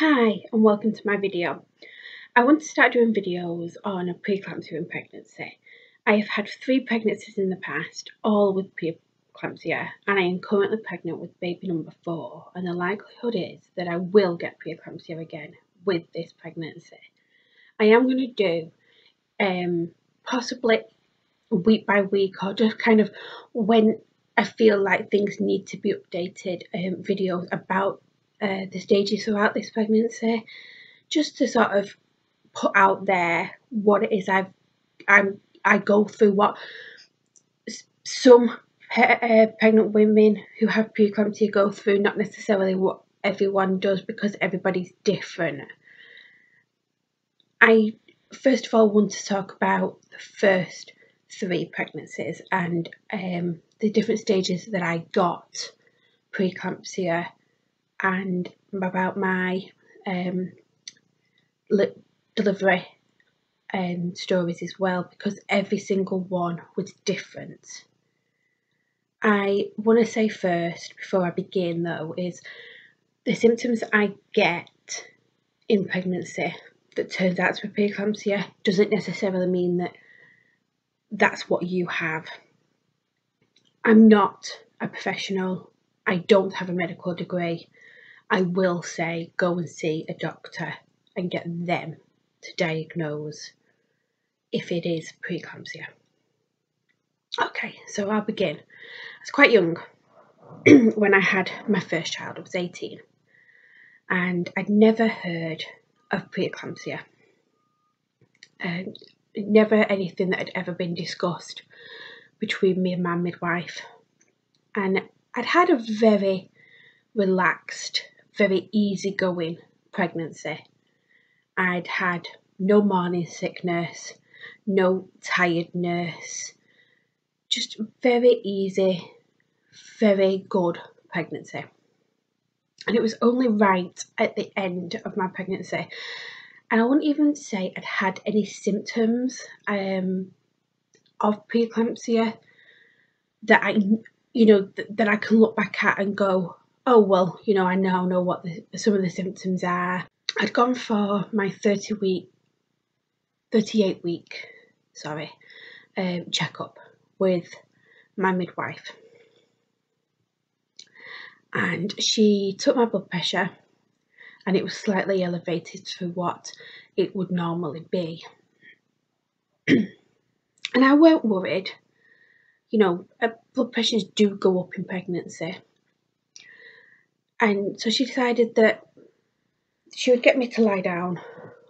Hi and welcome to my video. I want to start doing videos on a preeclampsia in pregnancy. I have had 3 pregnancies in the past, all with preeclampsia, and I am currently pregnant with baby number 4, and the likelihood is that I will get preeclampsia again with this pregnancy. I am going to do possibly week by week, or just kind of when I feel like things need to be updated, videos about the stages throughout this pregnancy, just to sort of put out there what it is I go through, what some pregnant women who have preeclampsia go through, not necessarily what everyone does, because everybody's different. I first of all want to talk about the first 3 pregnancies and the different stages that I got preeclampsia, and about my delivery stories as well, because every single one was different. I want to say first, before I begin though, is the symptoms I get in pregnancy that turns out to be preeclampsia doesn't necessarily mean that that's what you have. I'm not a professional. I don't have a medical degree. I will say go and see a doctor and get them to diagnose if it is preeclampsia. Okay, so I'll begin. I was quite young when I had my first child. I was 18, and I'd never heard of preeclampsia. Never anything that had ever been discussed between me and my midwife. And I'd had a very relaxed, very easygoing pregnancy. I'd had no morning sickness, no tiredness, just very easy, very good pregnancy. And it was only right at the end of my pregnancy, and I wouldn't even say I'd had any symptoms of preeclampsia that I can look back at and go, oh well, I now know what some of the symptoms are. I'd gone for my 38 week checkup with my midwife, and she took my blood pressure, and it was slightly elevated to what it would normally be. And I weren't worried. Blood pressures do go up in pregnancy. And so she decided that she would get me to lie down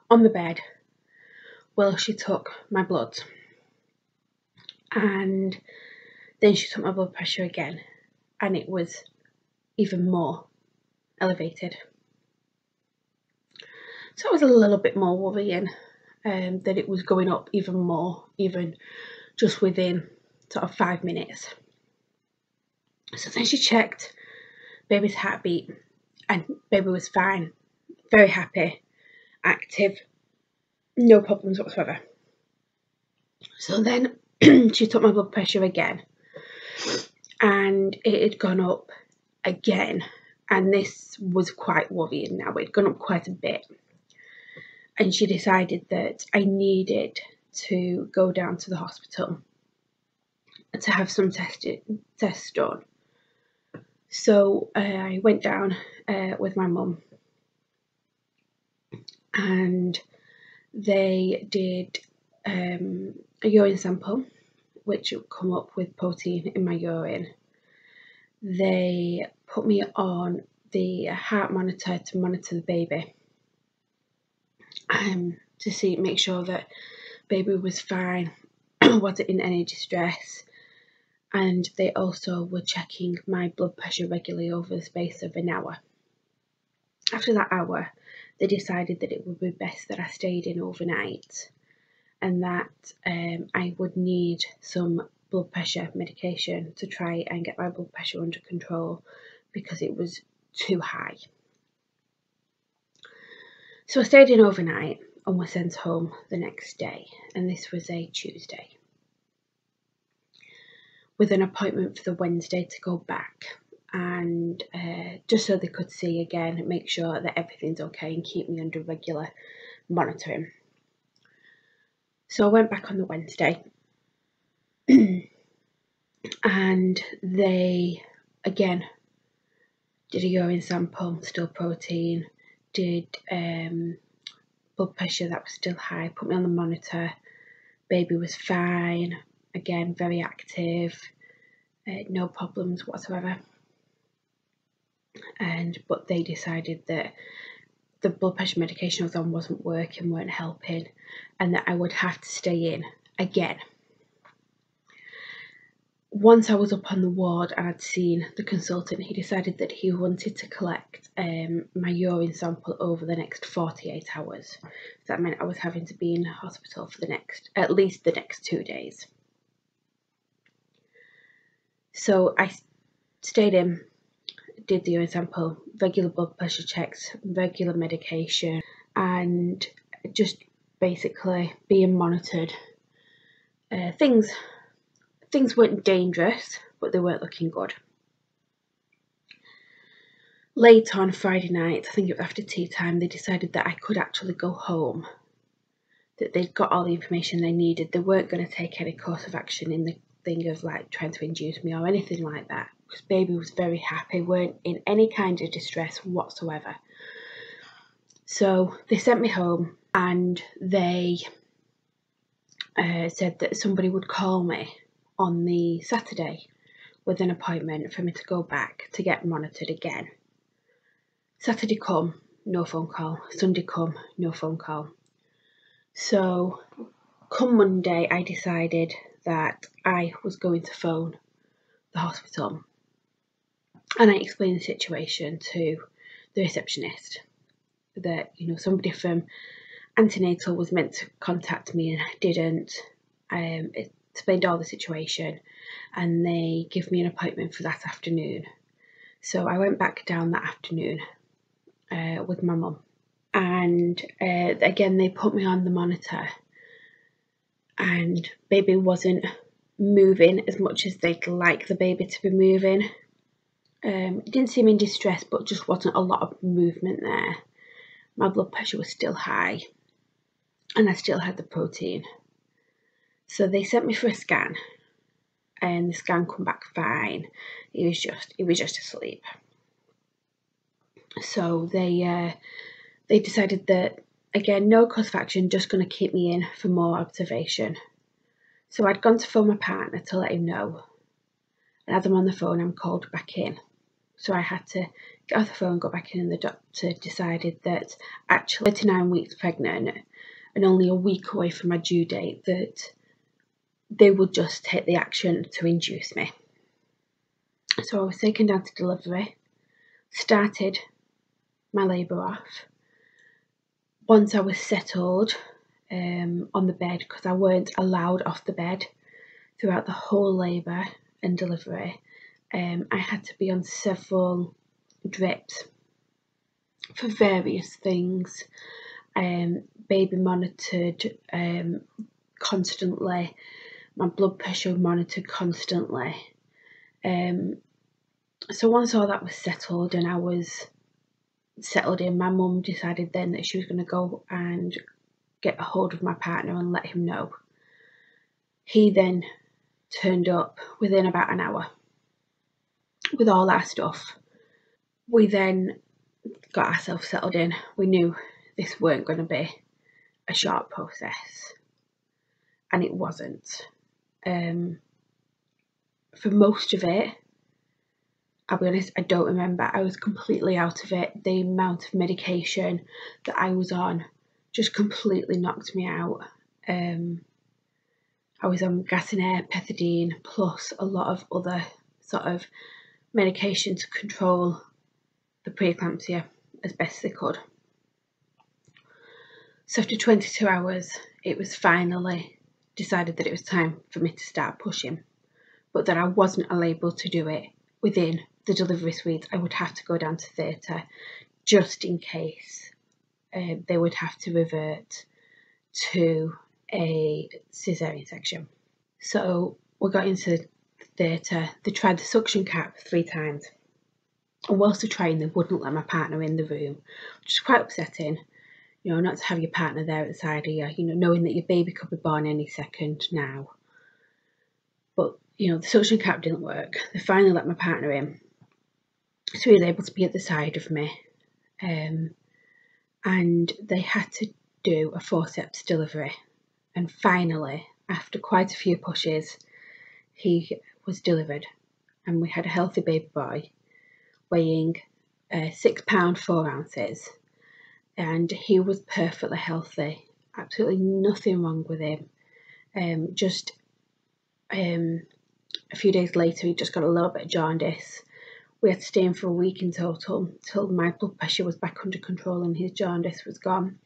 on the bed while she took my blood. And then she took my blood pressure again, and it was even more elevated. So it was a little bit more worrying that it was going up even more, even just within sort of 5 minutes. So then she checked baby's heartbeat, and baby was fine, very happy, active, no problems whatsoever. So then she took my blood pressure again, and it had gone up again, and this was quite worrying now. It had gone up quite a bit, and she decided that I needed to go down to the hospital to have some tests done. So I went down with my mum, and they did a urine sample, which would come up with protein in my urine. They put me on the heart monitor to monitor the baby, to make sure that baby was fine, wasn't in any distress. And they also were checking my blood pressure regularly over the space of an hour. After that hour, they decided that it would be best that I stayed in overnight, and that I would need some blood pressure medication to try and get my blood pressure under control, because it was too high. So I stayed in overnight and was sent home the next day, and this was a Tuesday, with an appointment for the Wednesday to go back and just so they could see again and make sure that everything's okay and keep me under regular monitoring. So I went back on the Wednesday and they again did a urine sample, still protein, did blood pressure that was still high, put me on the monitor. Baby was fine, again very active, no problems whatsoever. But they decided that the blood pressure medication I was on wasn't working, weren't helping, and that I would have to stay in again. Once I was up on the ward and I'd seen the consultant, he decided that he wanted to collect my urine sample over the next 48 hours. That meant I was having to be in hospital for at least the next 2 days. So I stayed in, did the urine sample, regular blood pressure checks, regular medication, and just basically being monitored. Things weren't dangerous, but they weren't looking good. Late on Friday night, I think it was after tea time, they decided that I could actually go home, that they'd got all the information they needed. They weren't going to take any course of action in the thing of like trying to induce me or anything like that, because baby was very happy, weren't in any kind of distress whatsoever. So they sent me home and they said that somebody would call me on the Saturday with an appointment for me to go back to get monitored again. Saturday come, no phone call. Sunday come, no phone call. So come Monday, I decided that I was going to phone the hospital, and I explained the situation to the receptionist, that somebody from antenatal was meant to contact me and didn't. Explained all the situation, and they give me an appointment for that afternoon. So I went back down that afternoon with my mum, and again they put me on the monitor, and baby wasn't moving as much as they'd like the baby to be moving. It didn't seem in distress, but just wasn't a lot of movement there. My blood pressure was still high, and I still had the protein. So they sent me for a scan, and the scan come back fine. He was just asleep. So they decided that, again, no course of action, just going to keep me in for more observation. So I'd gone to phone my partner to let him know, and as I'm on the phone, I'm called back in. So I had to get off the phone, go back in, and the doctor decided that actually 39 weeks pregnant and only a week away from my due date, that they would just take the action to induce me. So I was taken down to delivery, started my labour off. Once I was settled on the bed, because I weren't allowed off the bed throughout the whole labour and delivery, I had to be on several drips for various things. Baby monitored constantly, my blood pressure monitored constantly. So once all that was settled and I was settled in, my mum decided then that she was going to go and get a hold of my partner and let him know. He then turned up within about an hour with all our stuff. We then got ourselves settled in. We knew this weren't going to be a short process, and it wasn't. For most of it, I'll be honest, I don't remember. I was completely out of it. The amount of medication that I was on just completely knocked me out. I was on gas and air, pethidine, plus a lot of other sort of medication to control the pre-eclampsia as best they could. So after 22 hours, it was finally decided that it was time for me to start pushing, but that I wasn't able to do it within the delivery suite. I would have to go down to theatre just in case they would have to revert to a caesarean section. So we got into theatre. They tried the suction cap 3 times. And whilst they're trying, they wouldn't let my partner in the room, which is quite upsetting. You know, not to have your partner there at the side of you, you know, knowing that your baby could be born any second now. But, you know, the suction cap didn't work. They finally let my partner in. So he was able to be at the side of me. And they had to do a forceps delivery. And finally, after quite a few pushes, he was delivered. And we had a healthy baby boy weighing £6 4 ounces. And he was perfectly healthy, absolutely nothing wrong with him. Just a few days later, he just got a little bit of jaundice. We had to stay in for a week in total till my blood pressure was back under control and his jaundice was gone.